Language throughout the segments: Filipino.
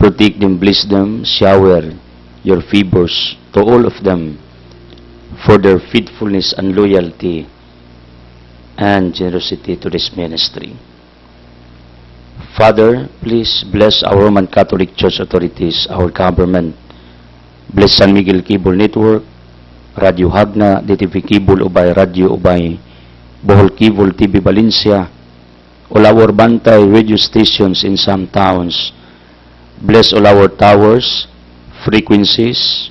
protect them, bless them, shower your favors to all of them for their faithfulness and loyalty and generosity to this ministry. Father, please bless our Roman Catholic Church authorities, our government. Bless San Miguel Cable Network, Radio Hagna, DTV Cable Ubay, Radio Ubay, Bohol Cable TV Valencia, all our bantay radio stations in some towns. Bless all our towers, frequencies,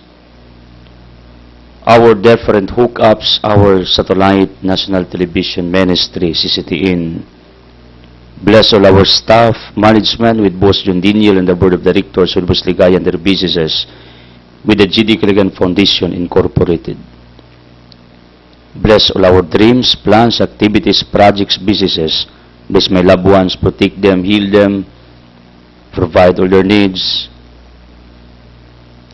our different hookups, our satellite national television ministry, CCTN. Bless all our staff, management with Boss John Daniel and the Board of Directors with Boss Ligaya and their businesses with the GD Kiligan Foundation Incorporated. Bless all our dreams, plans, activities, projects, businesses. Bless my loved ones, protect them, heal them, provide all their needs.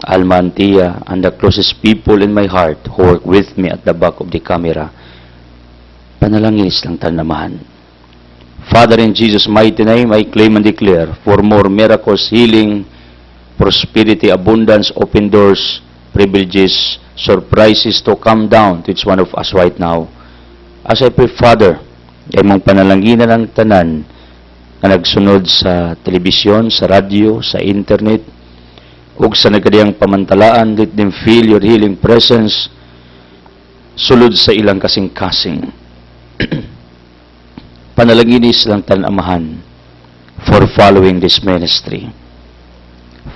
Alma and Tia, and the closest people in my heart who work with me at the back of the camera. Panalangis lang tanamahan. Father, in Jesus' mighty name, I claim and declare for more miracles, healing, prosperity, abundance, open doors, privileges, surprises to come down to each one of us right now. As I pray, Father, ay mong panalanginan ang tanan na nagsunod sa telebisyon, sa radyo, sa internet, ug sa nagkadiyang pamantalaan, let them feel your healing presence sulod sa ilang kasing-kasing. Panalaginis lang tanamahan for following this ministry.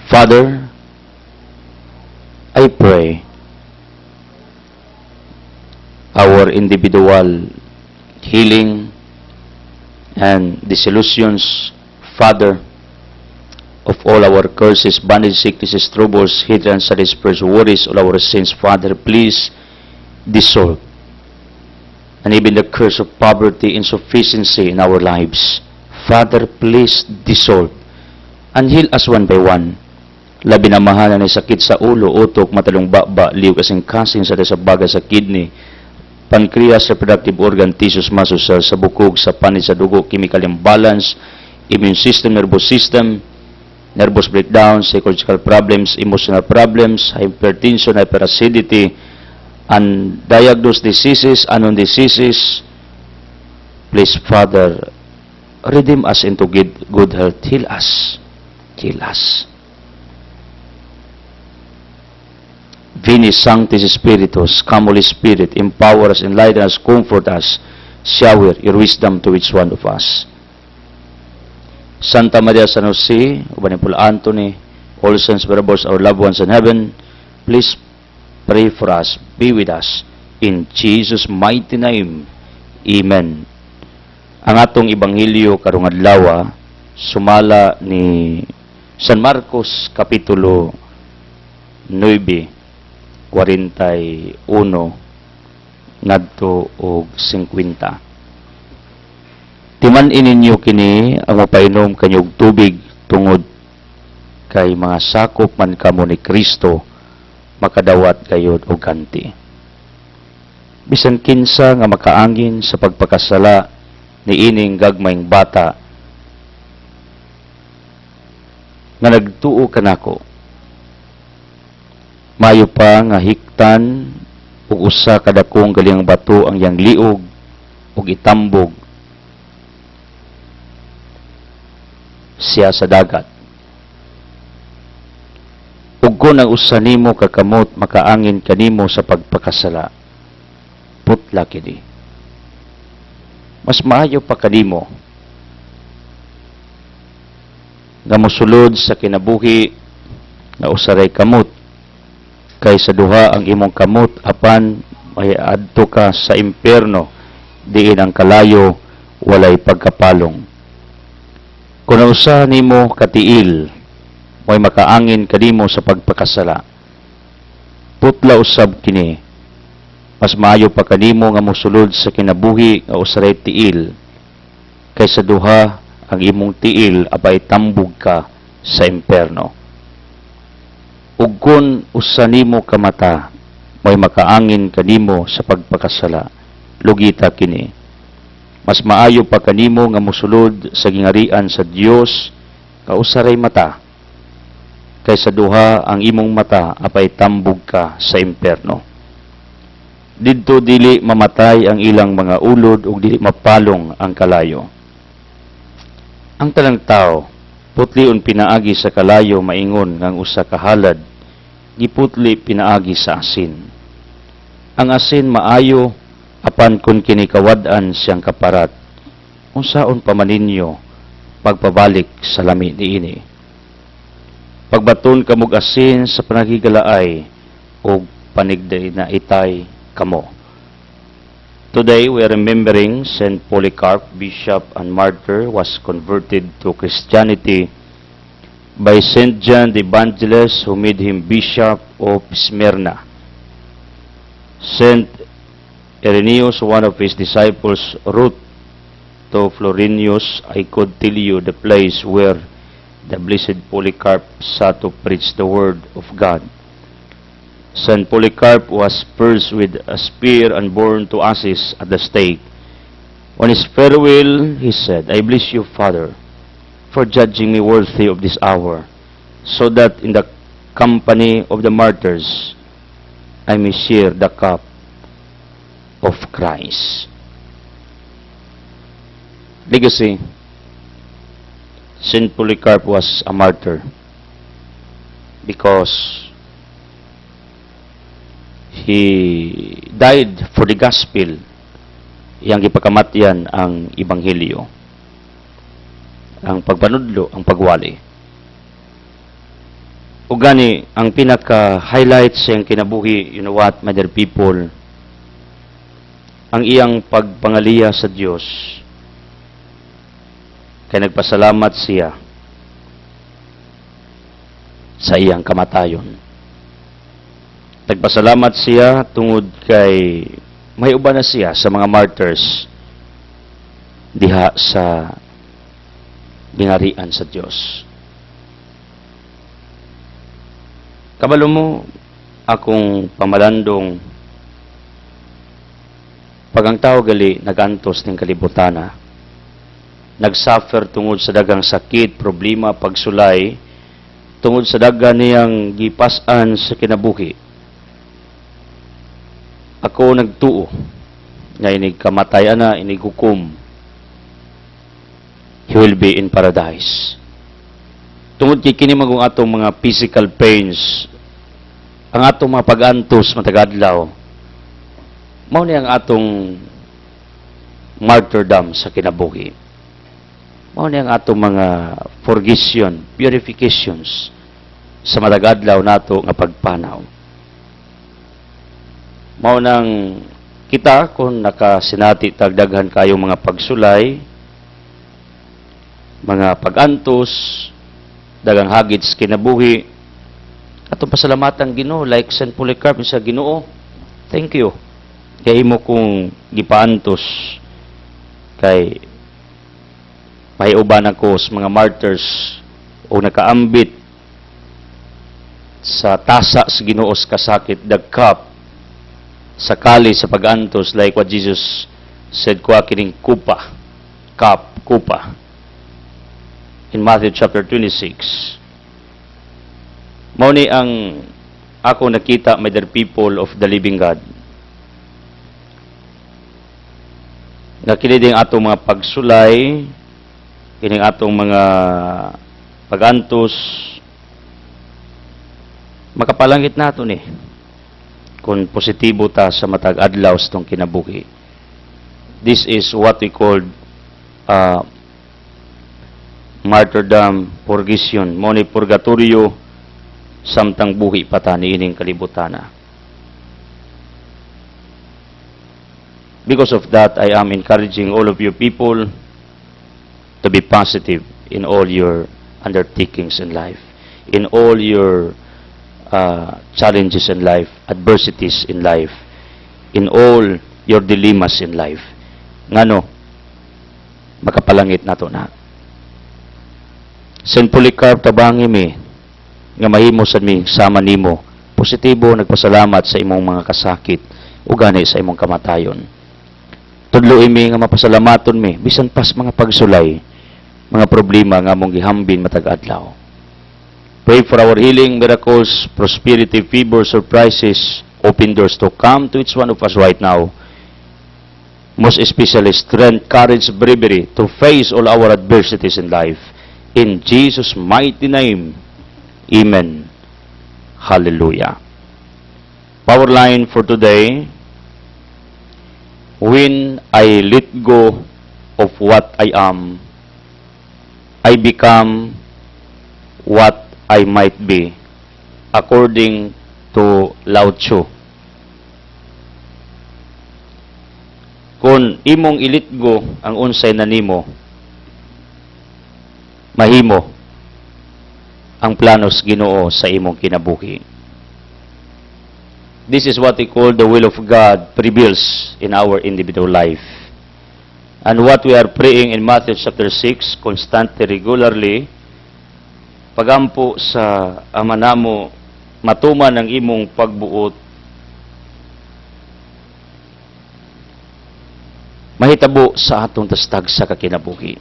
Father, I pray our individual healing and disillusions, Father, of all our curses, bondage, sicknesses, troubles, hindrance, satisfies, worries, all our sins, Father, please dissolve. And even the curse of poverty, insufficiency in our lives, Father, please dissolve. And heal us one by one. Labi na mahalan ay sakit sa ulo, utok, matalong baba, liw, kasing-kasing sa baga sa kidney, pancreas, reproductive organ, tissues, muscles, sa bukog, sa panis, sa dugo, chemical imbalance, immune system, nervous system, nervous breakdown, psychological problems, emotional problems, hypertension, hyperacidity, undiagnosed diseases, unknown diseases. Please, Father, redeem us into good health. Heal us. Heal us. Veni Sanctis Spiritus, come Holy Spirit, empower us, enlighten us, comfort us, shower your wisdom to each one of us. Santa Maria San Jose, Ubanipul Anthony, all saints, brothers, our loved ones in heaven, please pray for us, be with us, in Jesus' mighty name. Amen. Ang atong Ebanghelyo karong adlaw sumala ni San Marcos Kapitulo 9, 41 ngadto og 50. Timan ininyo kini ang mapainom kanyog tubig tungod kay mga sakop man kamo ni Kristo makadawat kayod og kanti. Bisan kinsa nga makaangin sa pagpakasala ni ining gagmayng bata nga nagtuo kanako, mayo pa nga hiktan ug usa kadakong galing bato ang yang liog ug itambog siya sa dagat. Ug kung ang usa nimo kakamot makaangin kanimo sa pagpakasala, putla kini. Mas maayo pa kanimo nga mosulod sa kinabuhi nga usaray kamot kaysa duha ang imong kamot apan may adto ka sa impierno diin ang kalayo walay pagkapalong. Kung usa nimo katiil may makaangin kanimo sa pagpakasala, putla usab kini. Mas maayo pa kanimo nga mosulod sa kinabuhi nga usaray tiil kaysa duha ang imong tiil abay tambog ka sa impierno. Ug kun usa nimo ka mata may makaangin kanimo sa pagpakasala, lugita kini. Mas maayo pa kanimo nga mosulod sa gingarian sa Dios nga usaray mata kaysa duha ang imong mata apay tambog ka sa impierno. Didto dili mamatay ang ilang mga ulod ug dili mapalong ang kalayo. Ang talang tao putlion pinaagi sa kalayo maingon ngang usa ka halad giputli pinaagi sa asin. Ang asin maayo apan kun kini kawad-an siyang kaparat. Unsaon pa man ninyo pagpabalik sa lami niini? Pagbaton kamog asin sa panagigalaay o panigday na itay kamo. Today, we are remembering Saint Polycarp, bishop and martyr, was converted to Christianity by Saint John the Evangelist, who made him bishop of Smyrna. Saint Irenaeus, one of his disciples, wrote to Florinius, "I could tell you the place where the blessed Polycarp sat to preach the word of God." Saint Polycarp was pierced with a spear and burned to ashes at the stake. On his farewell, he said, "I bless you, Father, for judging me worthy of this hour, so that in the company of the martyrs I may share the cup of Christ." Legacy. Saint Polycarp was a martyr because he died for the gospel. Iyang gipakamatyan ang ebanghelyo, ang pagpanudlo, ang pagwali. O gani, ang pinaka-highlight sa iyang kinabuhi, you know what, my dear people, ang iyang pagpangaliya sa Diyos, kaya nagpasalamat siya sa iyang kamatayon. Nagpasalamat siya tungod kay may uban na siya sa mga martyrs diha sa gingharian sa Diyos. Kabalo mo, akong pamalandong, pag ang tao gali nagantos ng kalibutana, nagsuffer tungod sa dagang sakit, problema, pagsulay, tungod sa dagang niyang gipasan sa kinabuhi. Ako nagtuo nga inig kamatayan na, inig hukom, he will be in paradise. Tungod kay kini magong atong mga physical pains, ang atong mga pag-antos matagadlaw, mao ni ang atong martyrdom sa kinabuhi. Mao ni ang atong mga purgation, purifications sa matagadlaw nato nga pagpanaw. Mao nang kita kung nakasinati tagdaghan kayo mga pagsulay, mga pag-antos, dagang hagit sa kinabuhi, atong pasalamatan Ginoo, like Saint Polycarp sa Ginoo, thank you. Kaya imo kong gipaantos kay mahiuban ako sa mga martyrs o nakaambit sa tasa sa Ginoo sa kasakit, the cup, sa kali sa pag-antos, like what Jesus said, kuha kining kupa, cup, kupa, in Matthew chapter 26. Mao ni ang ako nakita, my dear people of the living God, nga kini atong mga pagsulay, kining atong mga pag-antos, makapalangit nato ni kung positibo ta sa matag adlaw sa tong kinabuhi. This is what we call martyrdom, purgation, mo ni purgatorio samtang buhi pa ta niining kalibutana. Because of that, I am encouraging all of you people to be positive in all your undertakings in life, in all your challenges in life, adversities in life, in all your dilemmas in life. Ngano, makapalangit nato na. Saint Polycarp, tabangi mi, nga mahimo sad mi sama nimo, positibo nagpasalamat sa imong mga kasakit, o gani sa imong kamatayon. Tudlo imi nga mapasalamaton mi, bisan pas mga pagsulay, mga problema nga mong gihambin matag adlaw. Pray for our healing, miracles, prosperity, favor, surprises, open doors to come to each one of us right now. Most especially strength, courage, bravery to face all our adversities in life. In Jesus' mighty name, Amen. Hallelujah. Power line for today. When I let go of what I am, I become what I might be, according to Lao Tzu. Kung imong ilitgo ang unsay nanimo, mahimo ang planos Ginoo sa imong kinabuhi. This is what we call the will of God prevails in our individual life. And what we are praying in Matthew chapter 6, constantly, regularly, pagampo sa Ama namo, matuman ang imong pagbuot, mahitabo sa atong tastag sa kakinabuhi,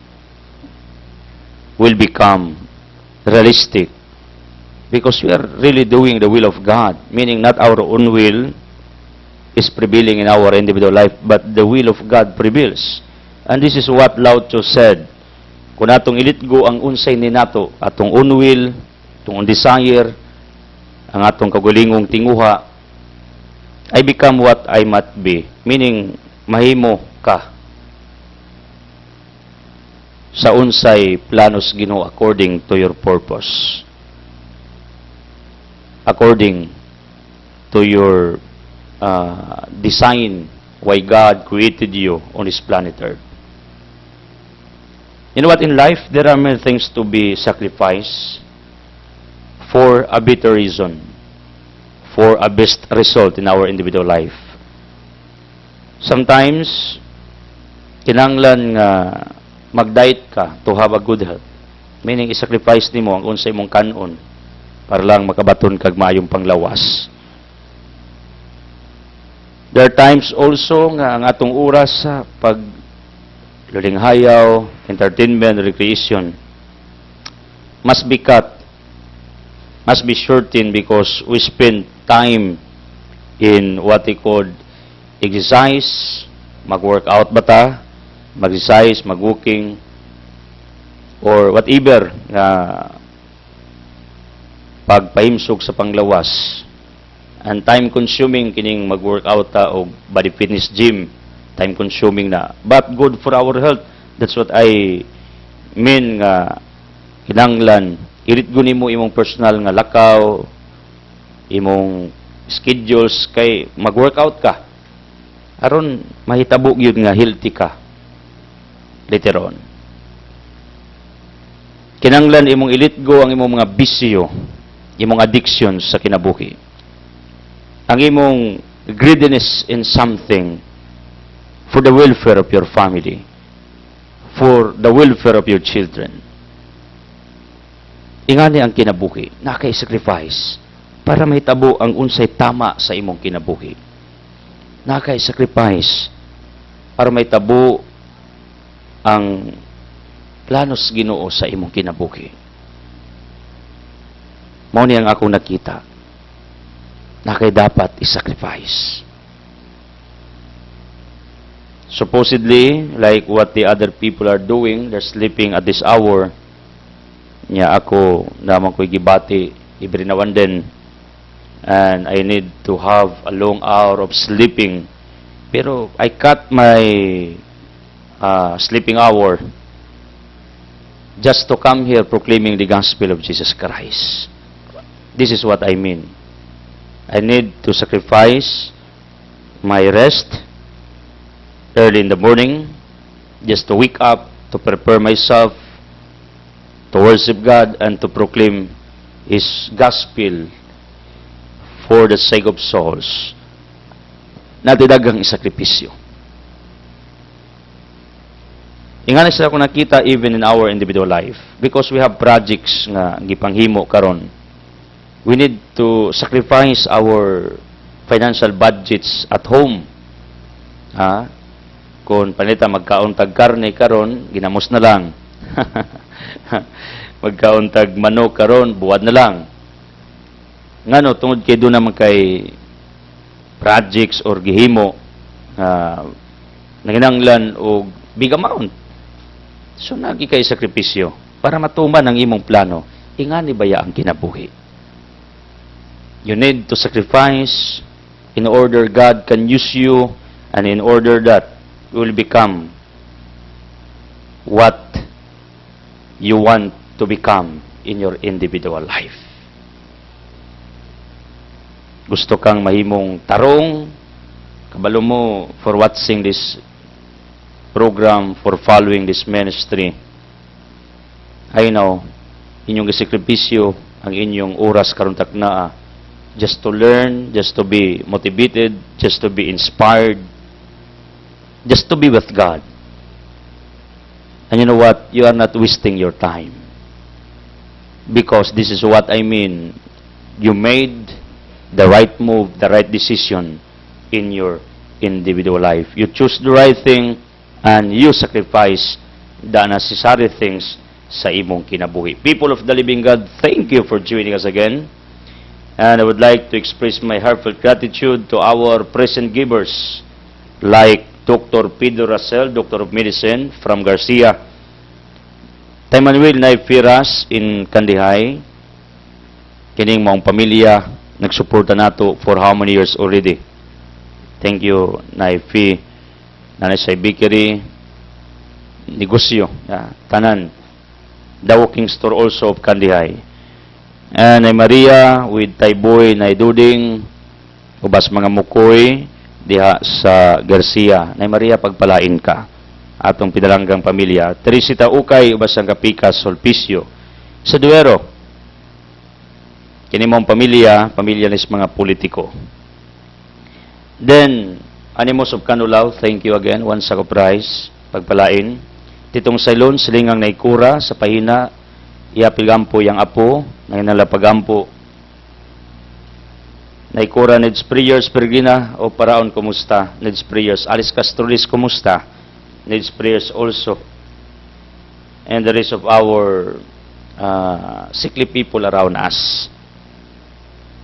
will become realistic because we are really doing the will of God, meaning not our own will is prevailing in our individual life, but the will of God prevails. And this is what Lao Tzu said, kung atong ilitgo ang unsay ni nato, atong own will, atong own desire, ang atong kagulingong tinguha, I become what I might be, meaning mahimo ka sa unsay planos Ginoo according to your purpose, according to your design why God created you on this planet Earth. You know what, in life there are many things to be sacrificed for a better reason, for a best result in our individual life. Sometimes kinahanglan nga mag-diet ka to have a good health. Meaning, isacrifice nimo ang unsay mong kanon para lang makabaton kag maayong panglawas. There are times also nga ang atong oras sa paglulinghayaw, entertainment, recreation must be cut, must be shortened because we spend time in what we call exercise, mag-workout ba ta, mag-exercise, mag-walking, or whatever na pagpahimsog sa panglawas. And time-consuming kining mag-workout ta o body fitness gym, time-consuming na, but good for our health. That's what I mean nga kinahanglan iritgo nimo imong personal nga lakaw, imong schedules kay mag-workout ka aron mahitabo gyud nga healthy ka later on. Kinahanglan imong ilitgo ang imong mga bisyo, imong addictions sa kinabuhi, ang imong greediness in something for the welfare of your family, for the welfare of your children. Ingani ang kinabuhi, nakay-sacrifice para mahitabo ang unsay tama sa imong kinabuhi. Nakay-sacrifice para mahitabo ang planos Ginoo sa imong kinabuhi. Mao ni ang akong nakita. Nakay dapat i-sacrifice. Supposedly, like what the other people are doing, they're sleeping at this hour. Nya ako naman ko'y gibati every now and then, and I need to have a long hour of sleeping. Pero I cut my sleeping hour just to come here proclaiming the gospel of Jesus Christ. This is what I mean. I need to sacrifice my rest early in the morning just to wake up, to prepare myself to worship God and to proclaim His gospel for the sake of souls. Natidagang isakripisyo. Ingani sa ako nakita even in our individual life, because we have projects nga gipanghimo karon. We need to sacrifice our financial budgets at home. Kung panita magkaon tag karne karon, ginamos na lang. magkauntag manok karon buwad na lang. Ngano tungod kay doon naman kay projects or gihimo nanginanglan og big amount. So nagi kay sakripisyo para matuman ang imong plano. Ingani baya ang kinabuhi. You need to sacrifice in order God can use you and in order that you will become what you want to become in your individual life. Gusto kang mahimong tarong, kabalo mo for watching this program, for following this ministry. I know, inyong gisekripisyo ang inyong oras karon taknaa just to learn, just to be motivated, just to be inspired, just to be with God. And you know what? You are not wasting your time. Because this is what I mean. You made the right move, the right decision in your individual life. You choose the right thing and you sacrifice the unnecessary things sa imong kinabuhi. People of the living God, thank you for joining us again. And I would like to express my heartfelt gratitude to our present givers like Dr. Pedro Racel, Doctor of Medicine from Garcia, Tay Manuel Naifiras in Kandihay, kining mong pamilya, nagsuporta nato for how many years already. Thank you, Naifi, Nanay Say Bakery, negosyo, tanan, The Walking Store also of Kandihay. And Nay Maria with Tay Boy, Nay Duding, ubas mga mukoy, diha sa Garcia. Nay Maria, pagpalain ka atong pinalanggang pamilya. Teresita Ukay, ubas ang Kapikas, Solpicio. Sa Duero, kini mong pamilya nis mga politiko. Then, Animos of Canulaw, thank you again, one sack of rice, pagpalain. Titong Sailon, silingang naikura, sa pahina, iapigampo yang apo, nanginalapagampo. Naikura, needs prayers, Pergina, o Paraon, kumusta? Needs prayers. Alice Castrolis, kumusta? Needs prayers also. And the rest of our sickly people around us.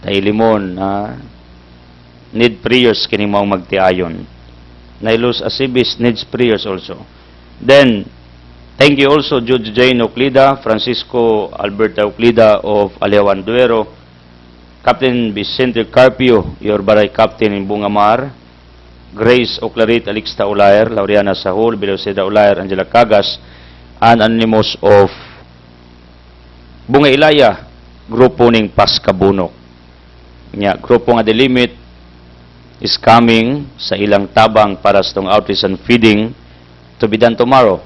Tay Limon, need prayers kini mao magtiayon. Nailos Asibis needs prayers also. Then, thank you also Judge Jane Oclida, Francisco Alberta Oclida of Aliawan Duero, Captain Vicente Carpio, your baray captain in Bungamar, Grace Oclarit Alixta Ulair, Laureana Sahol, Biloseda Ulair, Angela Cagas, and Anonymous of Bunga Ilaya, grupo ning Paskabunok. Nya, grupo nga The Limit is coming sa ilang tabang para sa tong outreach and feeding to be done tomorrow,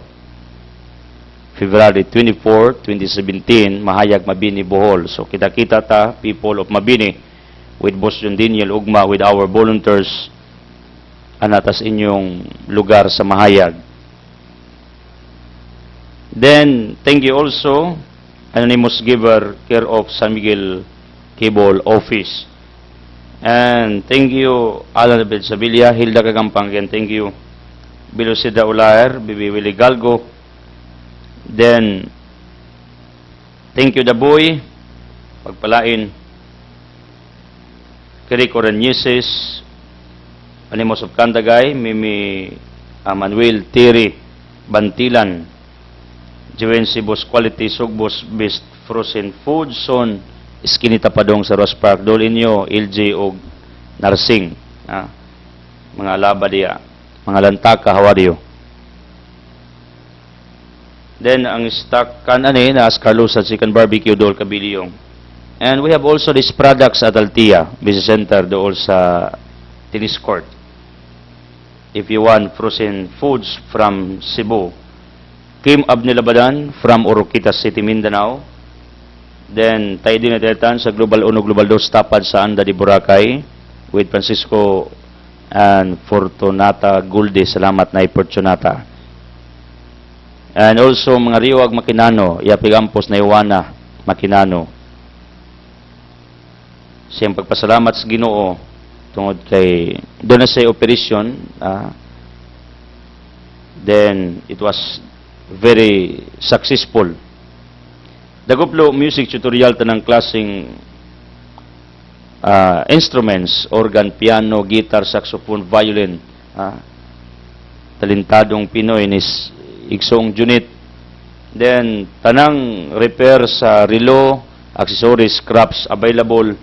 February 24, 2017, Mahayag, Mabini, Bohol. So kita-kita ta, people of Mabini, with Boss John Daniel Ugma, with our volunteers, anatas inyong lugar sa Mahayag. Then, thank you also, anonymous giver, care of San Miguel Cable Office. And thank you, Alan Belsabilia, Hilda Kagampanggen, thank you, Bilosida Ulair, Bibi Willie Galgo. Then, thank you, Daboy, pagpalain, Kiriko Renyuses, Animos of Kandagay, Mimi Manuel Tiri Bantilan, Juvency Boss Quality, Sugbos Best Frozen Food, Son, Iskinita Padong sa Ross Park, Dolinyo, LJ o Narsing, mga alaba diya, mga lantaka, how are you? Then, ang stock kan na Carlos at Chicken Barbecue, Dol Kabiliyong. And we have also these products at Altia, Business Center, doon sa Tennis Court. If you want frozen foods from Cebu, Kim Abnilabadan from Oroquitas City, Mindanao. Then, tayo din natin sa Global 1, Global 2, Tapad sa Anda de Boracay with Francisco and Fortunata Gulde. Salamat na Fortunata. And also, mga Riwag Makinano, Yapigampos na Iwana Makinano. Siyang pagpasalamat sa Ginoo tungod kay doon na sa operation, then it was very successful. Daguplo music tutorial tanang klaseng instruments, organ, piano, guitar, saxophone, violin. Talentadong Pinoy nis igsong unit. Then, tanang repair sa relo, accessories, scraps available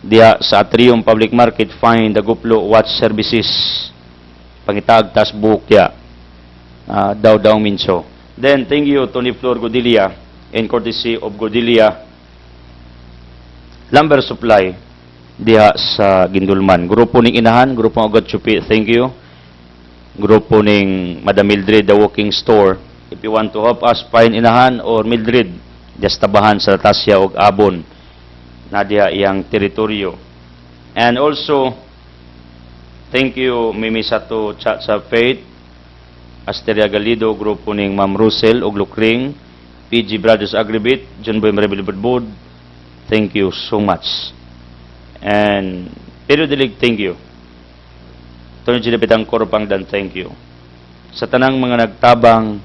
diya sa Atrium Public Market. Find Daguplo Watch Services. Pangitag tas buhok diya. Daw minso. Then, thank you, Tony Flor Godilia, in courtesy of Godilia Lumber Supply diha sa Gindulman. Grupo ning Inahan, grupo ng Agad Chupi, thank you. Grupo ning Madam Mildred, The Walking Store. If you want to help us find Inahan or Mildred, just tabahan sa Tasya o Abon na diha iyang teritoryo. And also, thank you, Mimi Sato sa Faith, Asteria Galido, grupo ning Ma'am Russell og Lukring, PG Brothers Agribit, John Boy Maribelbud, thank you so much. And Pedro Dilig, thank you. Tony Ginapitang Korpangdan, thank you. Sa tanang mga nagtabang,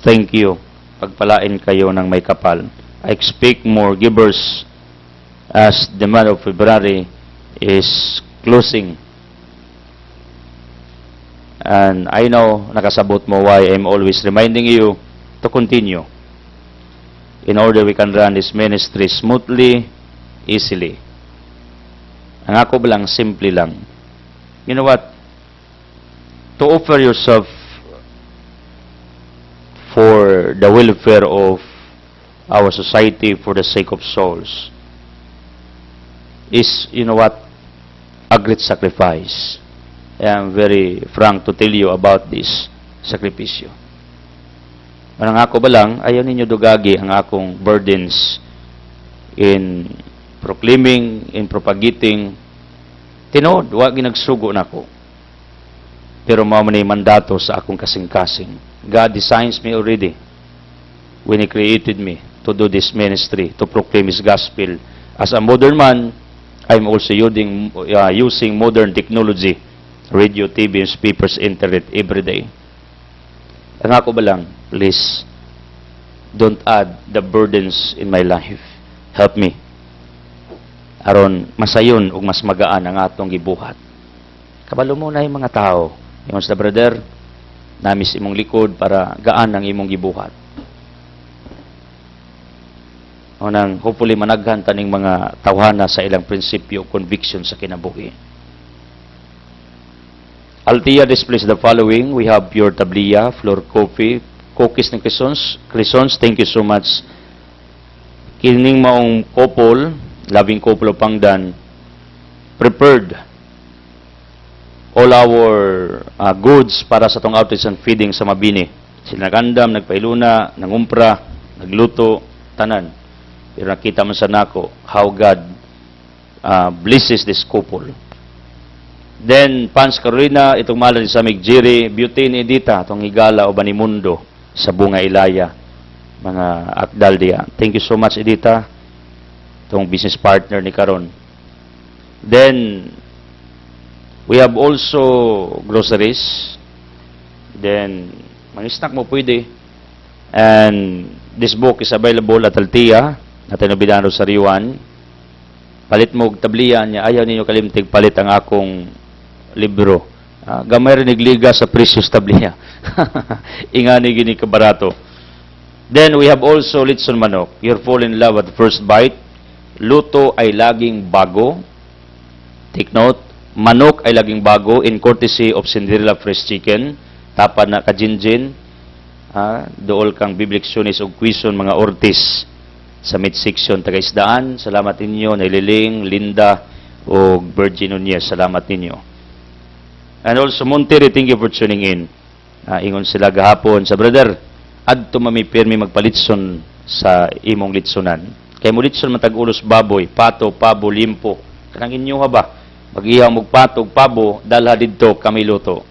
thank you. Pagpalain kayo ng may kapal. I expect more givers as the month of February is closing. And I know, nakasabot mo why I'm always reminding you to continue in order we can run this ministry smoothly, easily. Ang ako lang, simple lang. You know what? To offer yourself for the welfare of our society, for the sake of souls, is, you know what, a great sacrifice. I am very frank to tell you about this sakripisyo. Ang ako ba lang, ayaw ninyo dugagi ang akong burdens in proclaiming, in propagating. Tinod, wag ginagsugo na ko. Pero mao man mandato sa akong kasing-kasing. God designs me already when He created me to do this ministry, to proclaim His gospel. As a modern man, I'm also using modern technology, radio, TV, newspapers, internet every day. Ang ako ba lang, please, don't add the burdens in my life. Help me. Aron masayon ug mas magaan ang atong gibuhat. Kabalo mo na yung mga tao. Yung sa brother, namis imong likod para gaan ang imong gibuhat. Unang hopefully managhan taning mga tawhana sa ilang prinsipyo o conviction sa kinabuhi. Altia displays the following. We have pure tablia, floor coffee, cookies ng Crisons. Thank you so much. Kining maong couple, loving couple of Pangdan, prepared all our goods para sa tong outreach and feeding sa Mabini. Sila nagandam, nagpailuna, nangumpra, nagluto, tanan. Pero nakita man sa nako how God blesses this couple. Then, Pans Carolina, itong malan sa Migjiri, Beauty ni Edita, itong Higala o Banimundo sa Bunga Ilaya, mga akdal diya. Thank you so much, Edita, itong business partner ni Karon. Then, we have also groceries. Then, mga snack mo pwede. And this book is available at Altia, natin nabidano sa Riwan. Palit mo tablian niya, ayaw ninyo kalimtig palit ang akong libro. Gamay rin nagliga sa precious tabliya. Ingani gini kabarato. Then we have also Litson Manok. You're fall in love at first bite. Luto ay laging bago. Take note, manok ay laging bago in courtesy of Cinderella Fresh Chicken. Tapad na kajinjin. Dool kang bibliksyonis o kwison mga ortis sa mid-section Tagaisdaan. Salamat ninyo, Nailing, Linda, o Virgin Nunez. Salamat ninyo. And also, Monterrey, thank you for tuning in. Ingon sila gahapon sa brother, adto mami pirmi magpalitson sa imong litsonan. Kay mo litson matag-ulos baboy, pato, pabo, limpo. Kanang inyo ha ba? Mag-ihaw mog pato, pabo, dalha didto kami luto.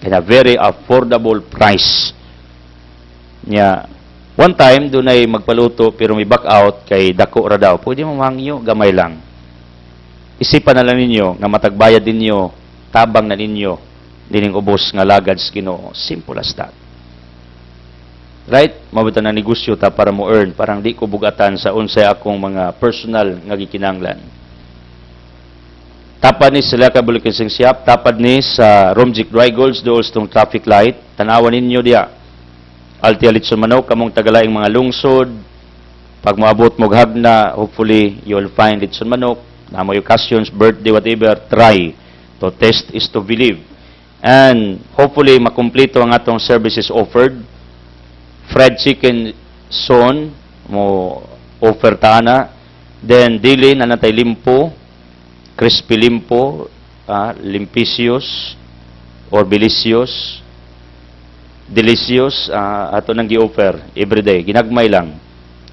Kaya very affordable price. Nya, one time, doon ay magpaluto, pero may back out kay dako ra daw. Pwede mo mangyo, gamay lang. Isipan na lang ninyo, nga matagbayad ninyo, tabang na ninyo, dining ubos nga lagad sa Ginoo. Simple as that. Right? Mabita na negosyo ta para mo earn, parang di ko bugatan sa unsay akong mga personal nga gikinanglan. Tapad ni sila ka Bulikising Siap, tapad ni sa Romjik Dry Goods, doon tong traffic light, tanawan ninyo diya. Altia Litson Manok, kamong tagalaing mga lungsod, pag moabot mo hagna, hopefully you'll find Litson Manok, na mo occasions, birthday, whatever, try. To test is to believe. And hopefully makumpleto ang atong services offered. Fried chicken son mo offer ta na. Then dili na natay limpo, crispy limpo, limpisius or bilisius, delicious ato nang gi-offer everyday. Ginagmay lang.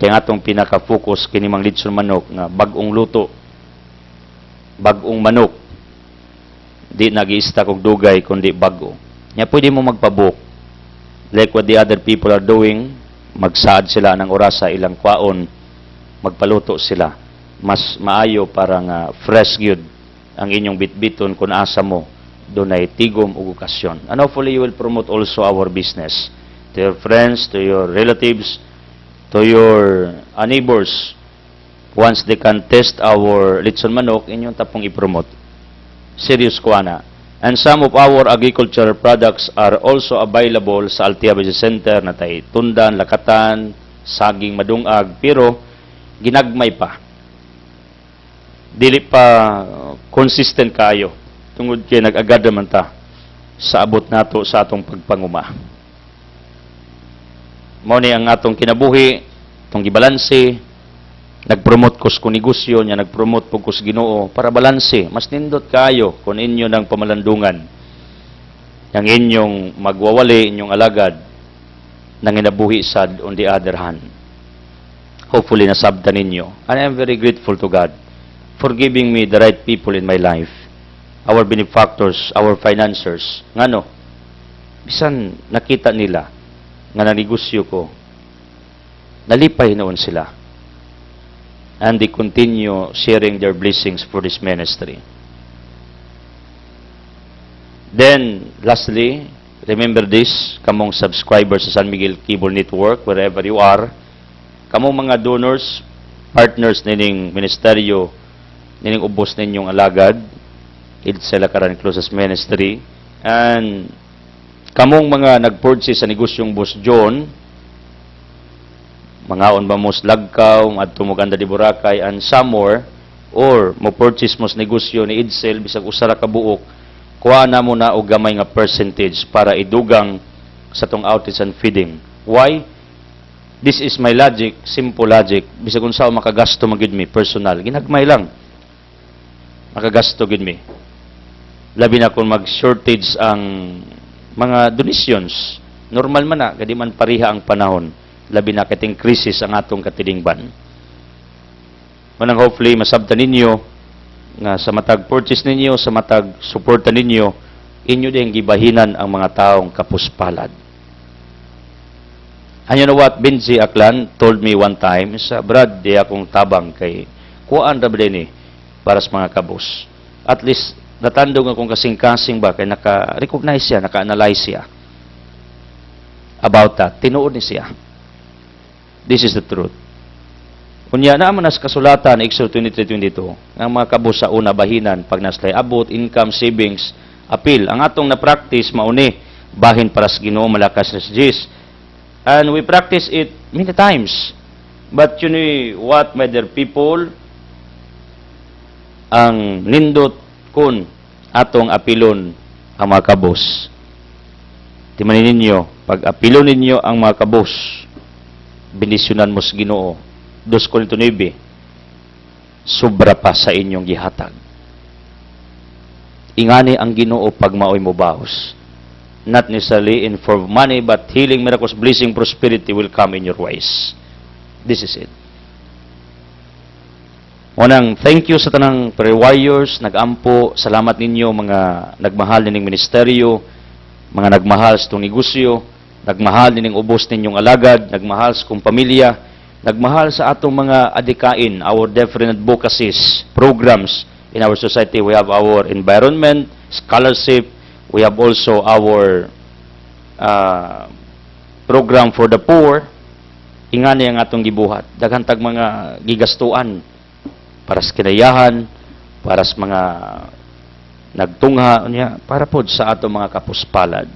Kaya atong pinaka-focus kini mang Litson Manok nga bag-ong luto. Bag-ong manok. Di nag-i-stack og dugay kundi bago. Nya pwede mo magpabook. Like what the other people are doing, magsaad sila ng oras sa ilang kwaon, magpaluto sila. Mas maayo para nga fresh gyud ang inyong bitbiton kung asa mo dunay tigom ug okasyon. And hopefully you will promote also our business to your friends, to your relatives, to your neighbors. Once they can test our Litson Manok, inyong tapong i-promote. Serious kuana. And some of our agricultural products are also available sa Altia Business Center na tay tundan, lakatan, saging madungag, pero ginagmay pa. Dili pa consistent kayo. Tungod kay nag-agad naman ta sa abot nato sa atong pagpanguma. Mao ni ang atong kinabuhi, itong gibalanse, nag-promote ko sa negosyo niya, nag-promote po ko sa Ginoo para balanse. Mas nindot kayo kung inyo ng pamalandungan. Yang inyong magwawali, inyong alagad, nang inabuhi sad on the other hand. Hopefully, nasabtan ninyo. And I am very grateful to God for giving me the right people in my life. Our benefactors, our financiers. Ngano? Bisan nakita nila nga nanegosyo ko, nalipay noon sila. And they continue sharing their blessings for this ministry. Then, lastly, remember this, kamong subscribers sa San Miguel Cable Network, wherever you are, kamong mga donors, partners nining ministeryo, nining ubos ninyong alagad, Idsela Karan Closest Ministry, and kamong mga nag-purchase sa negosyong Boss John, mga on ba mo Lagkaw, at tumuganda di Boracay, and some more, or mo purchase mo sa negosyo ni Idsel, bisag usara ka buok, kuha na mo na o gamay nga percentage para idugang sa tong outreach and feeding. Why? This is my logic, simple logic. Bisag kung saan makagasto magid mi, personal. Ginagmay lang. Makagasto gid mi. Labi na kung mag-shortage ang mga donations. Normal man na, kadi man pariha ang panahon. Labi na kating krisis ang atong katilingban. Manang hopefully masabtan ninyo nga sa matag purchase ninyo, sa matag suporta ninyo, inyo din gibahinan ang mga taong kapuspalad. And you know what? Benji Aklan told me one time, sa Brad, di akong tabang kay kuhaan ra ba din para sa mga kabus. At least natandog akong kasing-kasing ba kay naka-recognize siya, naka-analyze siya about that. Tinuod ni siya. This is the truth. Kunya naman nas kasulatan Exodus 23:22 ang mga kabus sa una bahinan pag naslay abot income savings appeal ang atong na practice mauni bahin para sa Ginoo malakas sa Jis. And we practice it many times. But you know what, my dear people, ang nindot kun atong apilon ang mga kabus. Timanin ninyo, pag apilon ninyo ang mga kabus, bendisyonan mo sa Ginoo. 2 Corinto 9, sobra pa sa inyong gihatag. Ingani ang Ginoo pag maoy mo baos. Not necessarily in for money, but healing, miracles, blessing, prosperity will come in your ways. This is it. Unang, thank you sa tanang prayer warriors, nag-ampo, salamat ninyo mga nagmahal nining ministeryo, mga nagmahal sa itong negosyo, nagmahal nining ubos ninyong alagad, nagmahal sa kong pamilya, nagmahal sa atong mga adikain, our different advocacies, programs in our society. We have our environment, scholarship, we have also our program for the poor, ingani ang atong gibuhat. Daghang tag mga gigastuan para sa kinayahan, para sa mga nagtungha niya, para pod sa atong mga kapuspalad.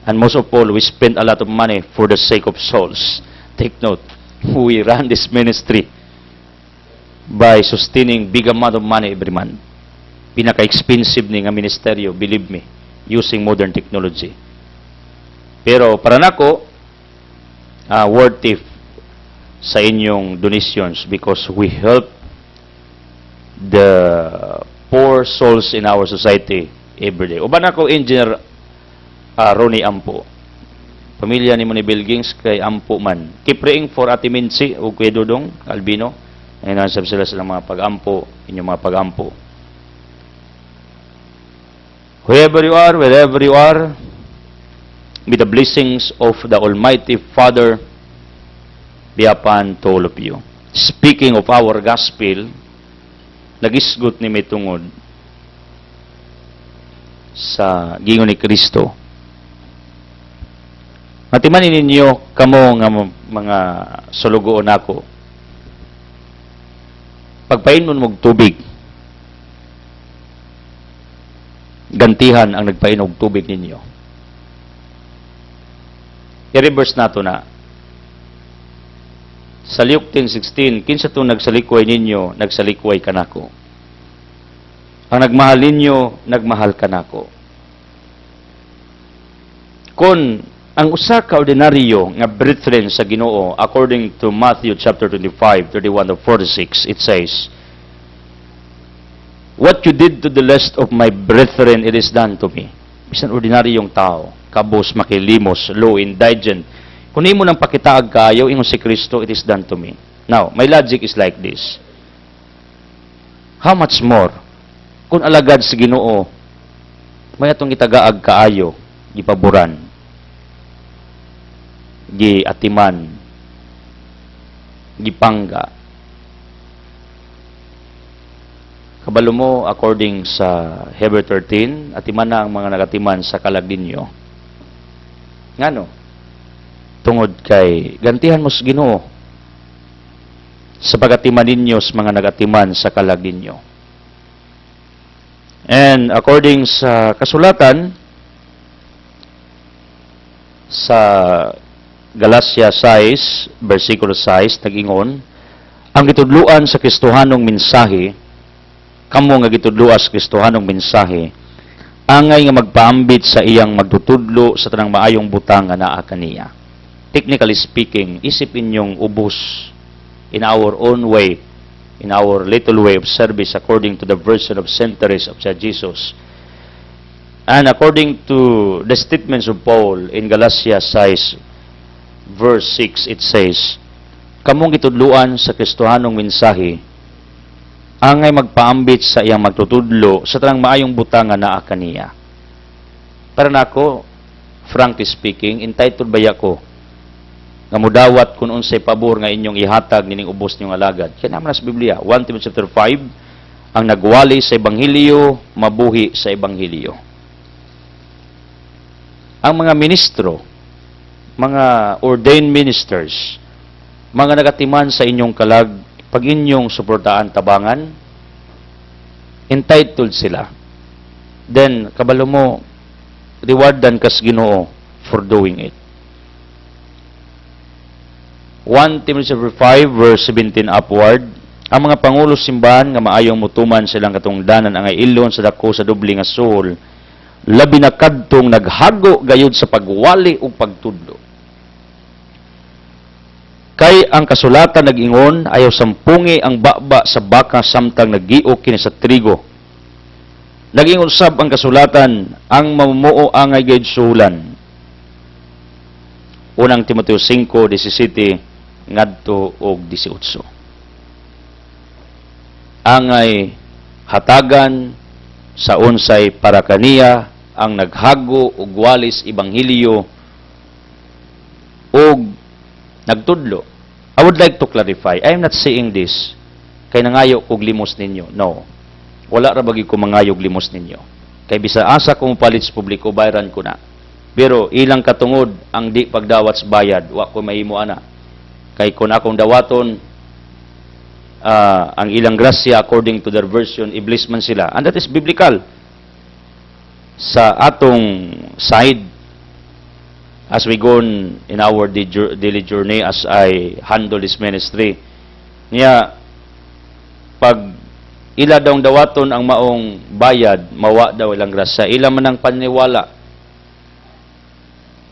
And most of all, we spend a lot of money for the sake of souls. Take note, we run this ministry by sustaining big amount of money every month. Pinaka-expensive ni nga ministeryo, believe me, using modern technology. Pero para nako, worth it sa inyong donations because we help the poor souls in our society every day. Uban ako, Engineer Ronnie Ampo. Pamilya ni mo ni Bill Gings kay Ampo man. Keep praying for Ate Mincy o kay Dudong Albino. Ay nasab sila sa mga pag-ampo, inyong mga pag-ampo. Whoever you are, wherever you are, may the blessings of the Almighty Father be upon to all of you. Speaking of our gospel, nagisgot ni may tungod sa gingon ni Kristo. Matimanin ninyo kamo nga mga sulugoon nako. Pagpainon mong tubig, gantihan ang nagpainog tubig ninyo. I-reverse nato na. Sa Luke 10:16, kinsa to nagsalikway ninyo, nagsalikway kanako. Ang nagmahal ninyo, nagmahal kanako. Kung ang usa ka ordinaryo nga brethren sa Ginoo, according to Matthew chapter 25:31-46, it says, "What you did to the least of my brethren, it is done to me." Bisan ordinaryong tao, kabos, makilimos, low, indigent. Kung imo nang pakitaag kaayo, ingon si Kristo, it is done to me. Now, my logic is like this. How much more? Kung alagad sa Ginoo, may atong itagaag kaayo, gipaboran, giatiman, gipangga. Kabalo mo, according sa Hebrew 13, atiman na ang mga nagatiman sa kalag ninyo. Ngano? Tungod kay, gantihan mo sa Ginoo sa pagatiman ninyo sa mga nagatiman sa kalag ninyo. And according sa kasulatan, sa Galatia 6, versikulo 6, nag-ingon, ang gitudluan sa Kristohanong mensahe, kamo nga gitudluan sa Kristohanong mensahe, angay nga magpaambit sa iyang magtutudlo sa tanang maayong butang nga naa kaniya. Technically speaking, isip inyong ubos in our own way, in our little way of service according to the version of centuries of Jesus. And according to the statements of Paul in Galatia 6, verse 6, it says, "Kamong gitudluan sa Kristohanong mensahe, angay magpaambit sa iyang magtutudlo sa tanang maayong butang nga naa kaniya." Para nako, frankly speaking, entitled ba ko nga mudawat kung unsay pabor nga inyong ihatag nining ubos niyong alagad? Kaya naman sa Biblia, 1 Timothy chapter 5, ang nagwali sa Ebanghelyo, mabuhi sa Ebanghelyo. Ang mga ministro, mga ordained ministers, mga nagatiman sa inyong kalag, pag inyong suportaan tabangan, entitled sila. Then, kabalo mo, rewardan kas Ginoo for doing it. 1 Timothy 5, verse 17 upward, ang mga pangulo simbahan nga maayong mutuman silang katungdanan ang ilon sa dako sa dubli nga suhol, labi na kadtong naghago gayud sa pagwali o pagtudlo. Kay ang kasulatan nag-ingon, ayaw sampungi ang baba sa baka samtang nag-giok kini sa trigo. Nag-ingon sab ang kasulatan, ang mamumuo angay gayud suhulan. Unang Timoteo 5:17 ngadto og 18. Angay hatagan sa unsay para kaniya ang naghago og walis ebanghelyo og nagtudlo. I would like to clarify. I am not saying this kay nangayo og limos ninyo. No. Wala ra bagi ko mangayog limos ninyo. Kay bisa asa ko palit sa publiko, bayaran ko na. Pero ilang katungod ang di pagdawat sa bayad, wa ko mahimo ana. Kay kung akong dawaton, ang ilang grasya according to their version, iblis man sila. And that is biblical. Sa atong side, as we go in our daily journey as I handle this ministry, niya, pag ila daw dawaton ang maong bayad, mawa daw ilang grasya. Ila man ang paniwala.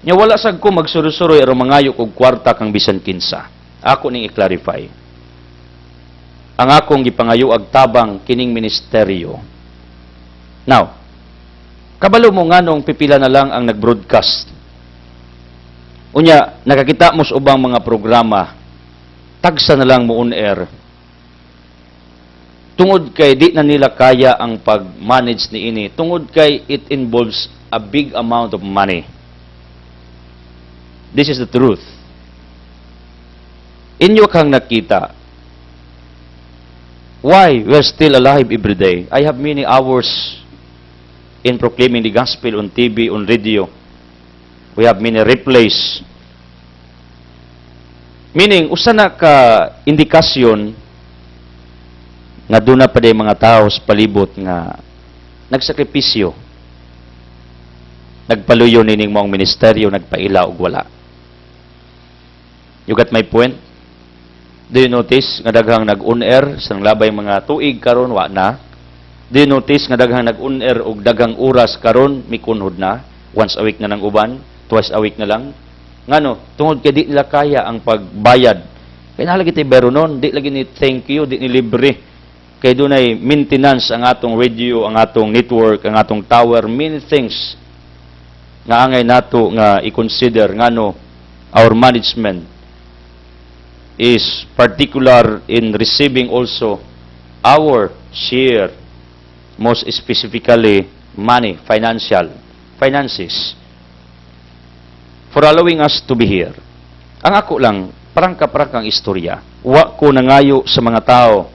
Nya wala sad ko magsurusuroy aron mangayo og kwarta kang bisan kinsa. Ako ning i-clarify. Ang akong gipangayo ag tabang kining ministeryo. Now, kabalo mo nganong pipila na lang ang nag-broadcast. Unya, nakakita mo sa ubang mga programa, tagsa na lang mo on air. Tungod kay di na nila kaya ang pag-manage ni ini. Tungod kay it involves a big amount of money. This is the truth. Inyo kang nakita, why we are still alive every day. I have many hours in proclaiming the gospel on TV, on radio. We have many replays. Meaning, usa na ka indikasyon nga doon na pa day mga tao sa palibot nga nagsakripisyo, nagpaluyo nining mong ministeryo, nagpaila og wala. You got my point? Do you notice nga daghang nag-on-air sa labay mga tuig karon wa na? Do you notice nga daghang nag-on-air og daghang oras karon mikunhod na? Once a week na lang uban, twice a week na lang. Ngano, tungod kay di nila kaya ang pagbayad. Kaya nalagi tayo bero nun, di lagi ni thank you, di ni libre. Kaya doon ay maintenance ang atong radio, ang atong network, ang atong tower, many things nga angay nato nga i-consider ngano our management is particular in receiving also our share, most specifically money, finances, for allowing us to be here. Ang ako lang, parang istorya. Wa ko nangayo sa mga tao,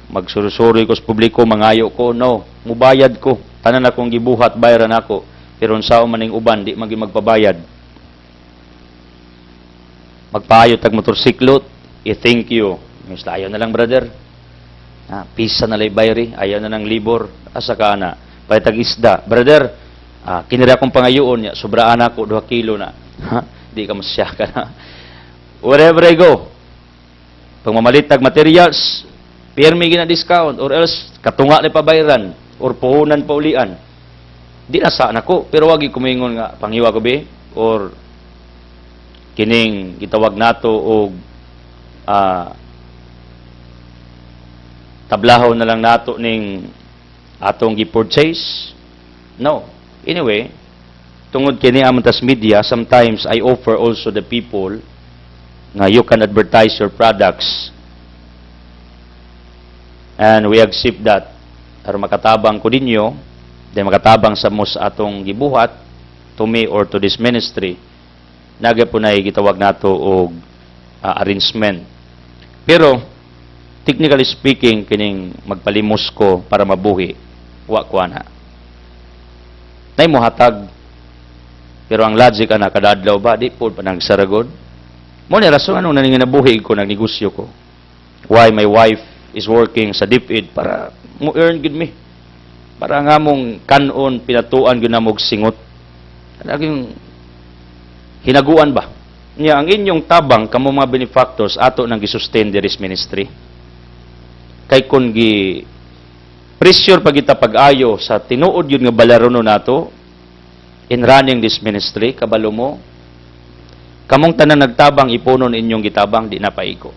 magsurusuri ko sa publiko, mangayo ko, no, mubayad ko, tanan akong gibuhat, bayaran ako, pero unsao maning uban, di magpabayad. Magpaayot tag motorsiklo, thank you. Mas ayaw na lang, brother. Pisa na lay bayri, ayaw na ng libor. Asa ka na? Paytag isda. Brother, kinira akong pangayoon niya, sobraan ako, 2 kilo na. Di ka masya ka na. Wherever I go, pag mamalitag materials, pirmi gina discount, or else, katunga na pabayran, or puhunan pa ulian. Di na saan ako, pero wag kumingon nga, panghiwa ko be, or kining gitawag nato og tablaho na lang nato ning atong gi-purchase. No. Anyway, tungod kini amantas media, sometimes I offer also the people na you can advertise your products. And we accept that. Aron makatabang ko ninyo, then makatabang sa mos atong gibuhat to me or to this ministry. Naga po na gitawag nato og arrangement. Pero, technically speaking, kining magpalimos ko para mabuhi, wa ko ana. Nay mo hatag. Pero ang logic ana kadadlaw ba, di po pa nagsaragod. Mo ni rason anong naning nabuhi ko, nagnegosyo ko. Why my wife is working sa DepEd para mo earn gud me. Para nga mong kanon, pinatuan gud na mog singot. Kanaging hinaguan ba? Niya, ang inyong tabang, kamo mga benefactors, ato nang gisustain this ministry. Kay kung pressure pag kita pag-ayo sa tinuod yun nga balarono nato, in running this ministry, kabalo mo, kamong tanan nagtabang, ipunon inyong gitabang, di na paiko.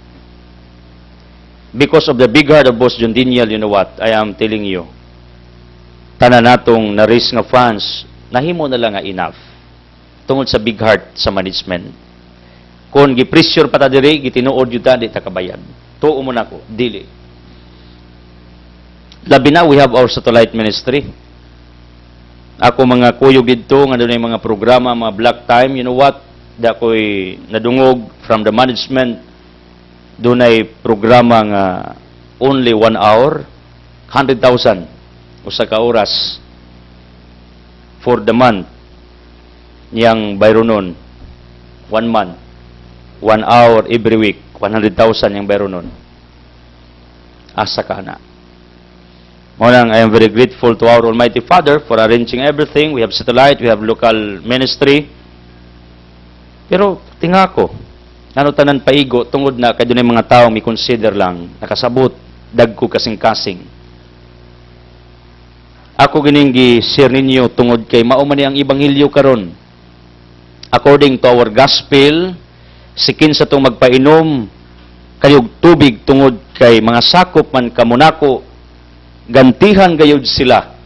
Because of the big heart of Boss John Diniel, you know what, I am telling you, tanan natong na-raise nga funds, nahimo na lang nga enough, tungod sa big heart sa management. Kung gi-pressure pa ta diri, gitinuod yun ta, di ta kabayad. Tuo mo na ko, dili. Labi na, we have our satellite ministry. Ako mga kuyog dito, nga doon yung mga programa, mga black time, you know what? Da ko'y nadungog from the management, doon ay programa nga only 1 hour, 100,000 usa ka oras for the month. niyang bayro nun. 1 month. 1 hour every week. 100,000 yung bayro nun. Asa ka na. Unang, I am very grateful to our Almighty Father for arranging everything. We have satellite, we have local ministry. Pero, tinga ko, ano tanan paigo, tungod na kayo na mga tao may consider lang, nakasabot, dagko kasing-kasing. Ako gining gi-share ninyo tungod kay mao man ang ebanghelyo karon. According to our gospel, sikin sa tong magpainom kayog tubig tungod kay mga sakop man kamunako, gantihan gayud sila.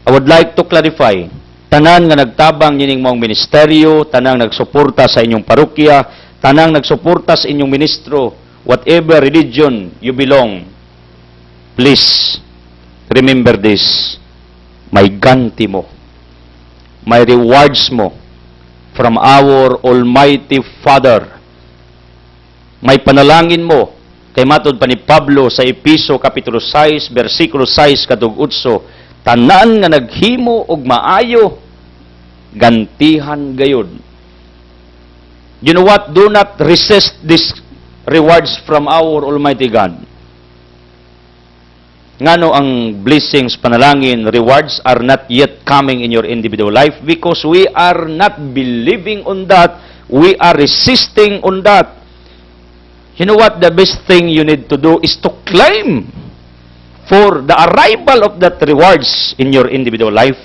I would like to clarify, tanan nga nagtabang nining mong ministeryo, tanang nagsuporta sa inyong parokya, tanang nagsuporta sa inyong ministro, whatever religion you belong, please, remember this, may ganti mo, may rewards mo from our Almighty Father. May panalangin mo, kay matod pa ni Pablo sa Episo Kapitulo 6, versikulo 6, katug 8, tanan nga naghimo og maayo, gantihan gayud. You know what? Do not resist these rewards from our Almighty God. Ngano ang blessings, panalangin, rewards are not yet coming in your individual life because we are not believing on that. We are resisting on that. You know what? The best thing you need to do is to claim for the arrival of that rewards in your individual life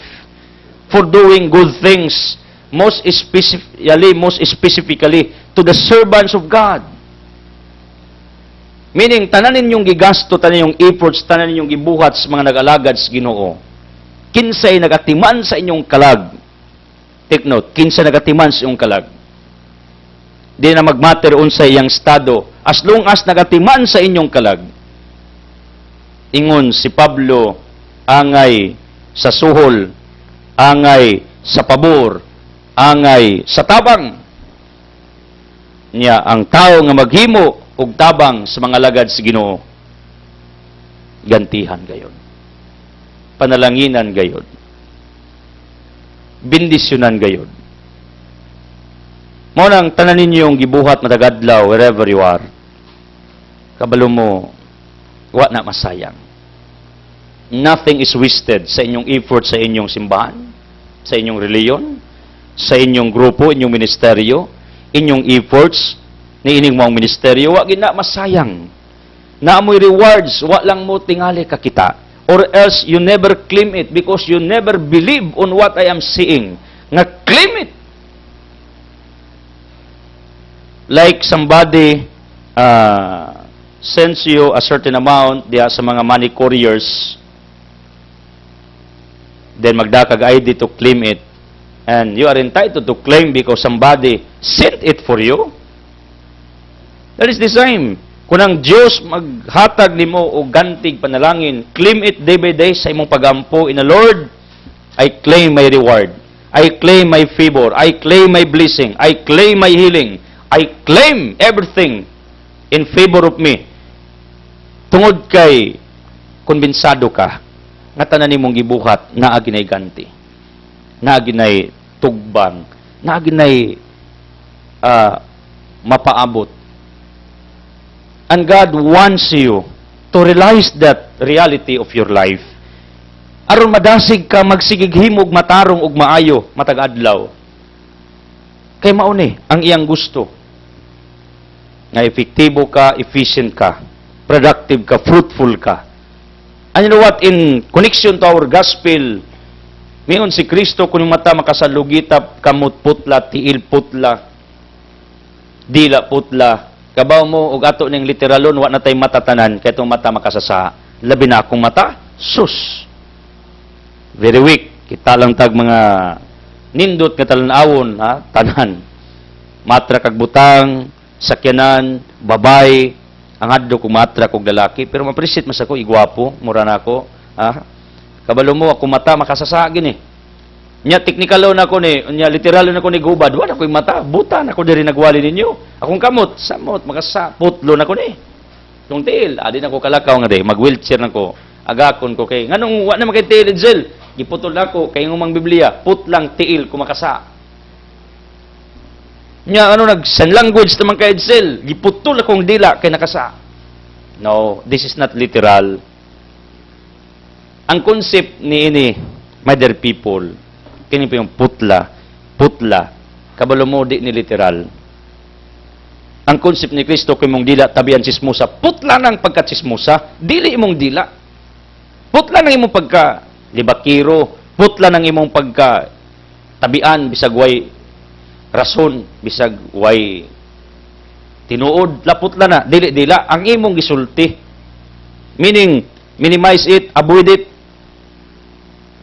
for doing good things, most specifically to the servants of God. Meaning, tanan ninyong gigasto, tanan ninyong efforts, tanan ninyong gibuhat sa mga nag-alagad sa Ginoo. Kinsay nagatiman sa inyong kalag. Take note, kinsay nagatiman sa inyong kalag. Di na magmatter unsay iyang estado. As long as nagatiman sa inyong kalag. Ingon si Pablo, angay sa suhol, angay sa pabor, angay sa tabang. Niya, ang tao nga maghimo ug tabang sa mga lagad sa Ginoo, gantihan gayon, panalanginan gayon, bendisyonan gayon. Mao nang tanan ninyong gibuhat matag adlaw wherever you are, kabalo mo wa na masayang. Nothing is wasted sa inyong effort sa inyong simbahan, sa inyong reliyon, sa inyong grupo, inyong ministeryo, inyong efforts ni ining mong ministeryo, wa gina masayang. Naamoy rewards, wa lang mo tingali ka kita. Or else you never claim it because you never believe on what I am saying. Nga claim it. Like somebody sends you a certain amount diya sa mga money couriers, then magdakag ID to claim it, and you are entitled to claim because somebody sent it for you. That is the same. Kung ang Diyos maghatag nimo og gantig panalangin, claim it day by day sa imong pagampo in the Lord. I claim my reward. I claim my favor. I claim my blessing. I claim my healing. I claim everything in favor of me. Tungod kay konbinsado ka nga tanan nimong gibuhat naa ginay ganti. Naa ginay tugbang. Naa ginay mapaabot. And God wants you to realize that reality of your life. Aron madasig ka magsigig himog matarong ug maayo matag adlaw. Kay mauni ang iyang gusto. Nga efektibo ka, efficient ka, productive ka, fruitful ka. And you know what? In connection to our gospel, mayon si Kristo kung yung mata makasalugitap, kamot putla, tiil putla, dila putla, kabaw mo, ug ato ning literalon, wa na tay matatanan, kaya itong mata makasasa. Labi na akong mata, sus. Very weak. Kita lang tag mga nindot nga talanawon, ha? Tanan. Matra kag butang, sakyanan, babay, ang adto kung matra kog lalaki, pero ma-appreciate mas ako, igwapo, mura na ako, ha? Kabalo mo, ako mata, makasasa, gini. Nya teknikalo na ko ni, nya literal na ko ni gubad, wala ko yung mata, buta na ko diri nagwali ninyo. Akong kamot, samot, makasa, putlo na ko ni. Yung tiil, adi na ko kalakaw nga di, mag-wheelchair na ko, agakon ko kay, nganong, wala naman kay tiil, Edsel, giputol na ko, kay ngumang Biblia, putlang tiil, kumakasa. Nya ano nag-sign language naman kay Edsel, giputol akong dila kay nakasa. No, this is not literal. Ang concept ni ini, my dear people, kini pa yung putla, kabalo mo di ni literal. Ang concept ni Kristo kung mong dila tabian chismosa, putla ng pagka-chismosa, dili imong dila. Putla ng imong pagka libakiro, putla ng imong pagka tabian bisag way rason, bisag way tinuod, laputla na, dili dila ang imong gisulti. Meaning minimize it, avoid it.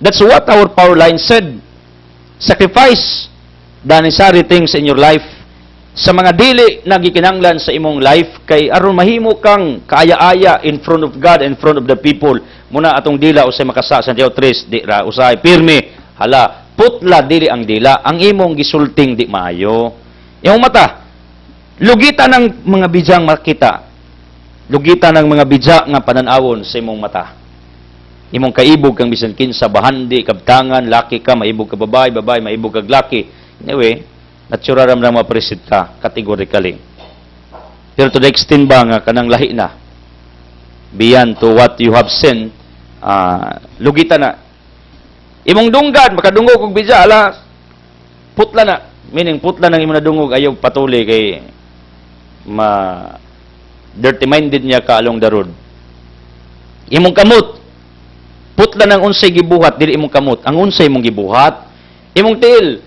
That's what our power line said. Sacrifice the necessary things in your life sa mga dili na gikinanglan sa imong life kay aron mahimo kang kaaya-aya in front of God, in front of the people. Muna atong dila usay makasa Santiago 3, di ra usay pirmi. Hala, putla dili ang dila, ang imong gisulting di maayo. Imong mata, lugitan ng mga bidyang makita. Lugitan ng mga bidya nga pananawon sa imong mata. Imong kaibog kang bisan kinsa bahandi, kabtangan, laki ka, maibog ka babae, babae maibog kag laki. Anyway, natural ramdam ma-appreciate ka categorically. Pero to the extent ba nga kanang lahi na beyond to what you have seen, lugitan na. Imong dunggan makadungog og bidya ala putla na. Meaning putla nang imong nadungog ayaw patuli kay dirty minded niya ka along the road. Imong kamot putla nang unsay gibuhat dili imong kamot. Ang unsay imong gibuhat, imong tiil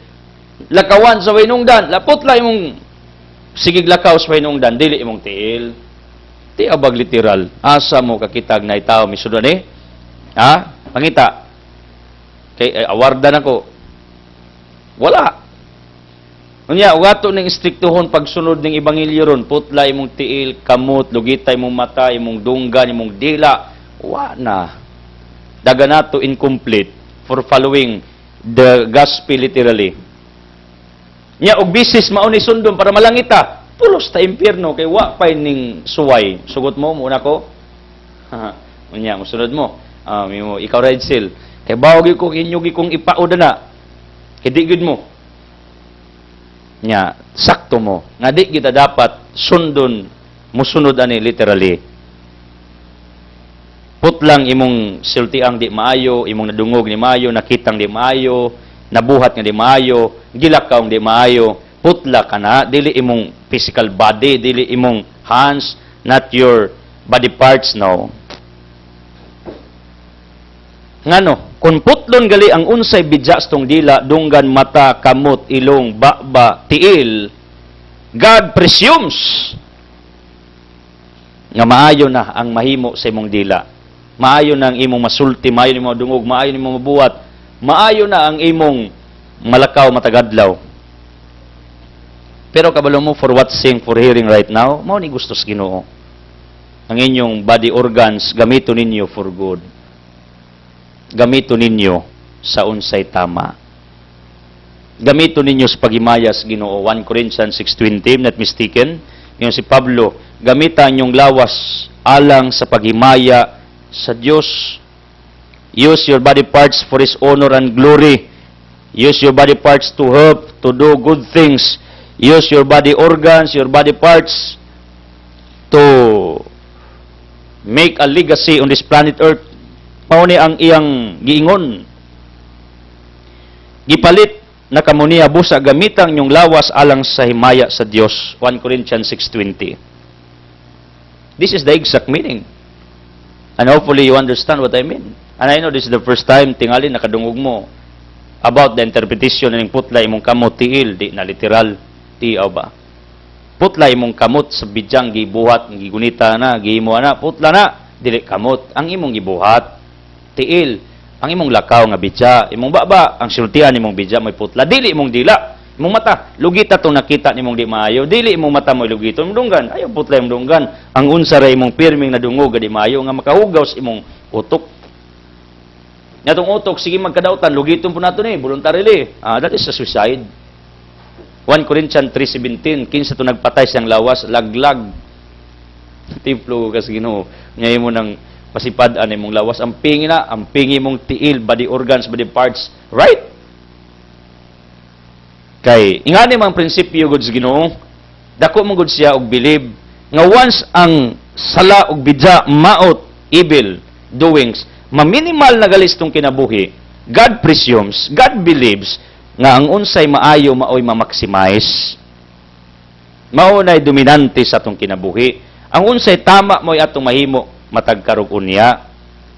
lakawan sa waynungdan, laputla imong sigig lakaw sa waynungdan, dili imong tiil. Ti abag literal. Asa mo kakitag na itaw misudo ni? Ha? Pangita. Kay awarda nako. Wala. Unya wato ning istriktuhon pagsunod ning ebanghelyo ron, putla imong tiil, kamot, lugita imong mata, imong dunggan, imong dila. Wa na. Daga nato incomplete for following the gospel literally. Nya og bisis mao ni sundon para malangita, pulos ta impierno kay wa pay ning suway. Sugot mo muna ko. Unya mosunod mo. Mimo ikaw Edsel. Kay bawag ko inyo kong ipaod na. Kay di gid mo. Nya sakto mo. Nga di kita dapat sundon musunod ani literally. Putlang imong siltiang di maayo, imong nadungog ni maayo, nakitang di maayo, nabuhat nga di maayo, gilakaw di maayo, putla ka na, dili imong physical body, dili imong hands, not your body parts, no. Ngano, kung putlon gali ang unsay bidya stong dila, dunggan, mata, kamot, ilong, baba, tiil, God presumes nga maayo na ang mahimo sa imong dila. Maayo na ang imong masulti, maayo na imong dungog, maayo na imong mabuhat, maayo na ang imong malakaw matagadlaw. Pero kabalo mo for watching, for hearing right now, mao ni gusto sa Ginoo. Ang inyong body organs gamiton ninyo for good. Gamiton ninyo sa unsay tama. Gamiton ninyo sa paghimaya sa Ginoo. 1 Corinthians 6:20, not mistaken. Ngayon si Pablo, gamitan yung lawas alang sa paghimaya sa Diyos. Use your body parts for His honor and glory. Use your body parts to help, to do good things. Use your body organs, your body parts to make a legacy on this planet Earth. Mao ni ang iyang giingon. Gipalit na kamo niya busa gamitang yung lawas alang sa himaya sa Dios. 1 Corinthians 6:20. This is the exact meaning. And hopefully you understand what I mean. And I know this is the first time tingali nakadungog mo about the interpretation ng putla imong kamot tiil, di na literal tiaw ba. Putla imong kamot sa bidyang gibuhat, gigunita na, gihimo na, putla na, dili kamot ang imong gibuhat, tiil ang imong lakaw nga bidya, imong baba ang sultian imong bidya may putla, dili imong dila. Imong mata, lugita itong nakita nimong di maayo. Dili imong mata mo lugito, imong dunggan. Ayaw putla imong dunggan. Ang unsa ra imong pirming na dungog di maayo nga makahugaw sa imong utok. Natong utok, sige magkadautan, lugiton po nato ni, voluntarily. That is a suicide. 1 Corinthians 3:17, kinsa to nagpatay siyang lawas, laglag. Templo kas Ginoo. Ngayon mo nang pasipad-an imong lawas, ang pingi na, ang pingi mong tiil, body organs, body parts, right? Kay ingani mang prinsipyo gud sa Ginoo, dako man gud siya og believe nga once ang sala og bidya maot evil doings maminimal na galistong kinabuhi, God presumes, God believes nga ang unsay maayo maoy ma-maximize. Mao nay dominante sa atong kinabuhi. Ang unsay tama mo'y atong mahimo matag karog unya.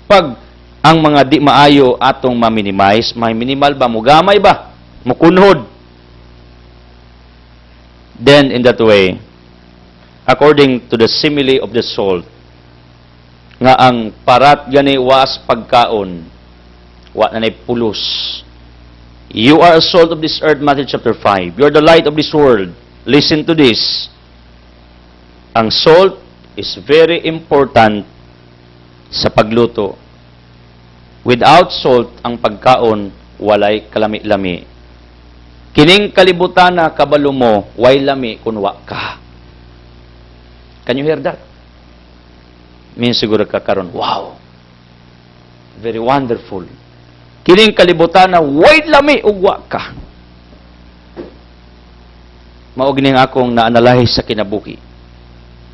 Pag ang mga di maayo atong ma-minimize, may minimal ba, mugamay ba, mukunhod. Then, in that way, according to the simile of the salt, nga ang parat gani was pagkaon, wa na pulos. You are a salt of this earth, Matthew chapter 5. You are the light of this world. Listen to this. Ang salt is very important sa pagluto. Without salt, ang pagkaon, walay kalami-lami. Kining kalibutan na kabalo mo, way lami kunwa ka. Can you hear that? Means siguro ka karon, wow. Very wonderful. Kining kalibutan na way lami ugwa ka. Maog ning akong na-analyze sa kinabuhi.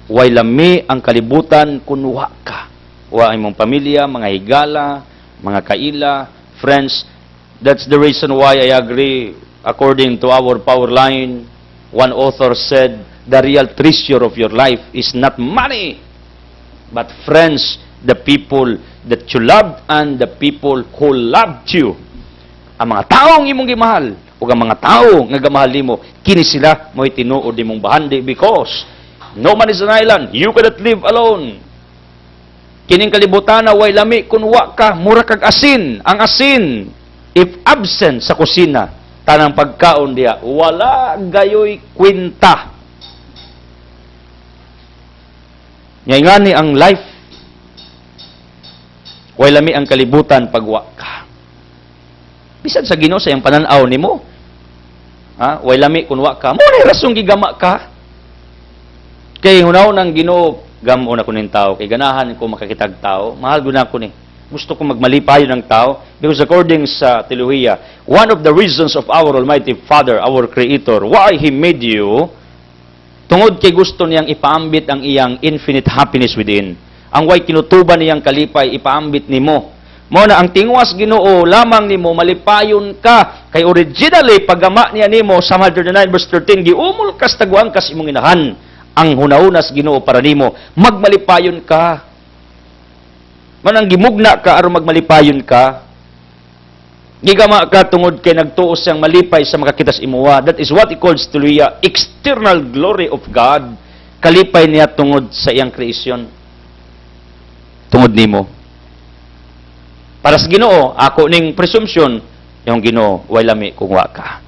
Way lami ang kalibutan kunwa ka. Wa imong pamilya, mga higala, mga kaila, friends. That's the reason why I agree. According to our power line, one author said, the real treasure of your life is not money, but friends, the people that you loved and the people who loved you. Ang mga taong imong gimahal, o ang mga tao nga gamahal nimo, kini sila mo'y tinuod imong bahandi because no man is an island, you cannot live alone. Kining kalibutan na way lami kunwa ka, mura kag asin. Ang asin, if absent sa kusina, tanang pagkaon diya, wala gayoy kwenta. Ngani ang life, way lami ang kalibutan pagwa ka. Bisan sa Ginoo sa iyang pananaw nimo, way lami kunwa ka, mo na rasong gigama ka. Kay hunaw nang Ginoo, gamo na ko ning tao, kay ganahan ko makakitag tao, mahal gud na ko ni. Gusto ko magmalipayon ng tao because according sa teolohiya, one of the reasons of our Almighty Father, our Creator, why He made you, tungod kay gusto niyang ipaambit ang iyang infinite happiness within. Ang way kinutuban niyang kalipay, ipaambit nimo. Mo na ang tingwas Ginoo lamang nimo malipayon ka kay originally pagama niya nimo sa Psalm 109 verse 13 giumol kas taguang kas imong inahan ang hunaunas Ginoo para nimo magmalipayon ka. Manang gimugna ka aron magmalipayon ka. Gigama ka tungod kay nagtuos siyang malipay sa makakitas imuwa. That is what he calls teolohiya, external glory of God. Kalipay niya tungod sa iyang kreasyon. Tungod nimo. Para sa Ginoo, ako ning presumption, yung Ginoo, way lami kung wa ka.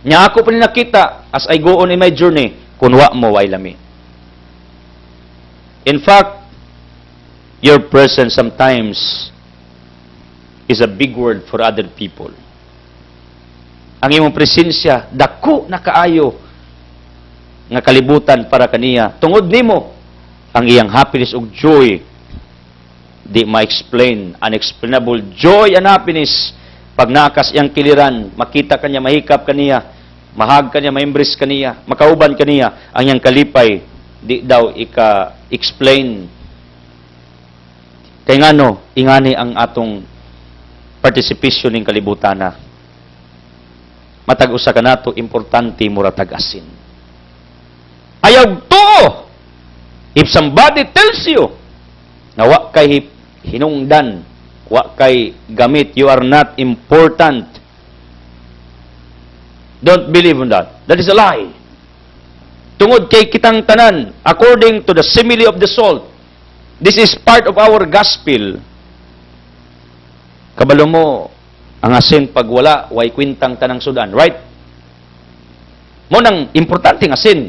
Nya ako pa ni nakita, as I go on in my journey, kung wa mo, way lami. In fact, your presence sometimes is a big word for other people. Ang imong presensya, dako na kaayo nga kalibutan para kaniya. Tungod nimo, ang iyang happiness ug joy, di ma-explain, unexplainable joy and happiness. Pag naakas iyang kiliran, makita kanya, mahikap kaniya, mahag kanya, ma-embrace kaniya, makauban kaniya, ang iyang kalipay, di daw ika-explain. Kaya nga no, ingani ang atong participation ng kalibutan na. Matag-usa ka nato, importante mura tag-asin. Ayaw to! If somebody tells you na wa kay hinungdan, wa kay gamit, you are not important. Don't believe in that. That is a lie. Tungod kay kitang tanan, according to the simile of the salt, this is part of our gospel. Kabalo mo, ang asin pag wala, way kwintang tanang sudan. Right? Mo nang importante ng asin.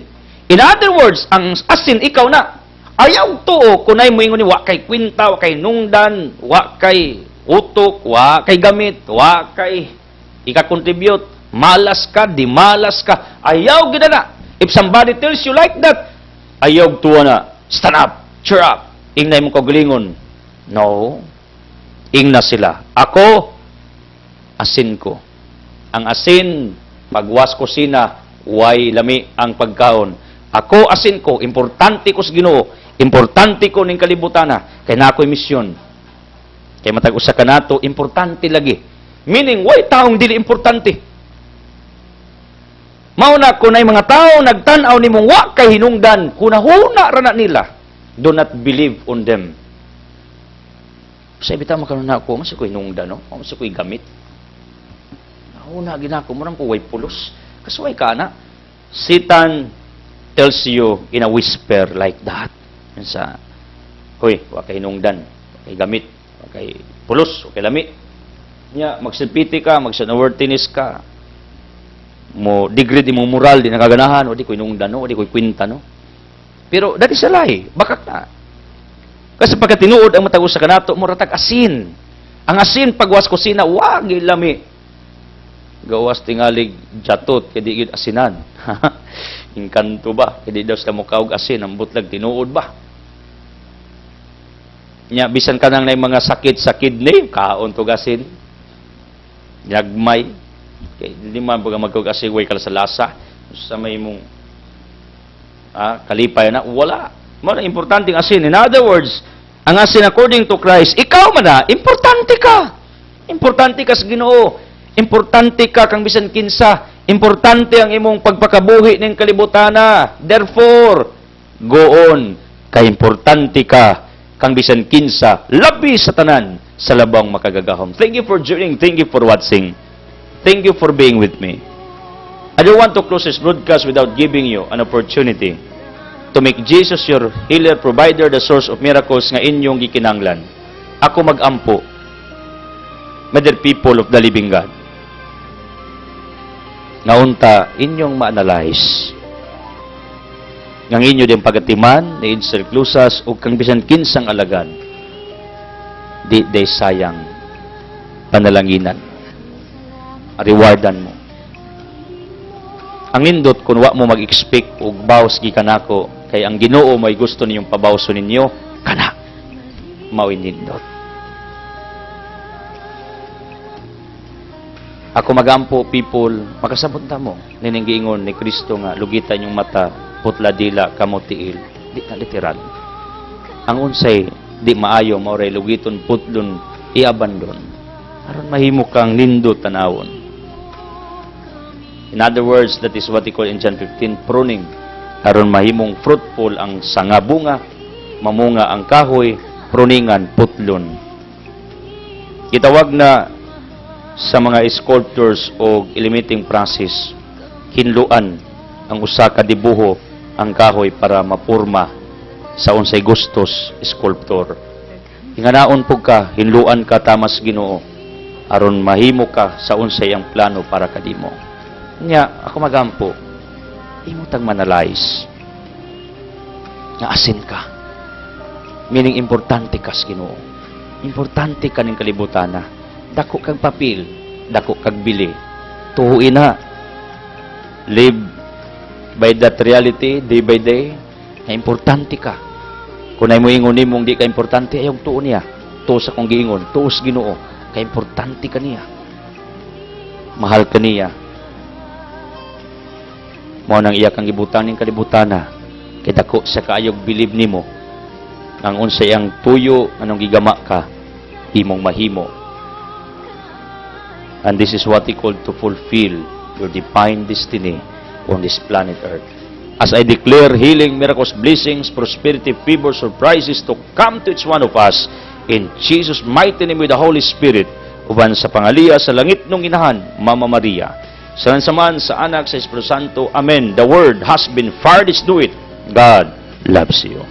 In other words, ang asin, ikaw na. Ayaw to, kunay mo ingon ni, wa kay kwinta, wa kay nungdan, wa kay utok, wa kay gamit, wa kay ika-contribute, malas ka, di malas ka. Ayaw gina na. If somebody tells you like that, ayaw tuwa na. Stand up, cheer up. Ingnay mo kagalingon. No. Ingna sila. Ako, asin ko. Ang asin, pagwas kusina, way lami ang pagkaon. Ako asin ko, importante ko sa Ginoo, importante ko ning kalibutana, kay na ako'y misyon. Kay matag usa ka nato, importante lagi. Meaning, way taong dili importante. Mauna ko na mga tao nagtan-aw nimong wa kay hinungdan, hunahuna ra na nila. Do not believe on them. Sa ibita makaroon na ako, masa ko'y hinungdan, no? Masa ko'y gamit. Nahuna ginako, murang ko way pulos. Kasuway ka na. Satan tells you in a whisper like that. Sa, hoy, wa kay hinungdan, wa kay gamit, wa kay pulos, wa kay lami. Nya, magsilpiti ka, magsanawortinis ka, mo degrade mo moral, di nakaganahan, o di ko'y hinungdan, no? O di ko'y kwinta, no? Pero, dati sa lahi, bakak na. Kasi pagka tinuod ang matag usa kanato, muratag asin. Ang asin, pagwas kusina, wag ilami. Gawas tingalig jatot, kadi yun asinan. Inkanto ba? Kadi daw sa mukha og asin, ang butlag tinuod ba? Nya, bisan ka nang na mga sakit sa kidney, kaon to asin. Yagmay. Kaya hindi man baga magkog asin, way kala sa lasa. Sa may mong kalipay na, wala. Mga importanteng asin. In other words, ang asin according to Christ, ikaw man na, importante ka. Importante ka sa Ginoo. Importante ka kang bisan kinsa. Importante ang imong pagpakabuhi ng kalibutana. Therefore, go on. Kay importante ka kang bisan kinsa. Labi sa tanan sa labang makagagahom. Thank you for joining. Thank you for watching. Thank you for being with me. I don't want to close this broadcast without giving you an opportunity to make Jesus your healer, provider, the source of miracles nga inyong gikinanglan. Ako mag-ampo, dear people of the living God, nga unta inyong ma-analyze nga inyo din pagatiman ni Edsel Clusas o kang bisan kinsang alagad di sayang panalanginan, rewardan mo. Ang nindot kung wa mo mag-expect og bawas gikanako, kay ang Ginoo may gusto ninyong pabawso ninyo, kana mao nindot. Ako magampo, people, makasabot ta mo nining giingon ni Kristo nga lugitan yung mata, putla dila kamo tiil. Di na literal. Ang unsay di maayo mao ray lugiton putlon i-abandon aron mahimo kang nindot tanawon. In other words, that is what we call in John 15, pruning. Aron mahimong fruitful ang sangabunga, mamunga ang kahoy, pruningan, putlon. Gitawag na sa mga sculptors o limiting process, hinluan ang usa ka dibuho ang kahoy para mapurma sa unsay gustos sculptor. Hinganaon pug ka, hinluan ka tamas Ginoo aron mahimo ka sa unsay ang plano para kadimo. Nya, ako magampo, imutang manalize nga asin ka. Meaning, importante ka sa Ginoo. Importante ka ning kalibutana. Dako kag papel, dako kag bili. Tuhuin na. Live by that reality, day by day, na importante ka. Kung ay mo ingon nimong di ka importante, ayong tuon niya. Tuos akong giingon, tuos Ginoo, ka importante ka niya. Mahal ka niya. Mao nang iya kang gibutan ning kalibutana, kay dako sa kaayog bilib nimo ang unsay ang tuyo anong gigama ka himong mahimo. And this is what we call to fulfill your divine destiny on this planet Earth. As I declare healing, miracles, blessings, prosperity, favor, surprises to come to each one of us in Jesus' mighty name with the Holy Spirit, uban sa pangaliya sa langit nung inahan, Mama Maria. Saman sa anak sa Espiritu Santo. Amen. The word has been fired. Do it. God loves you.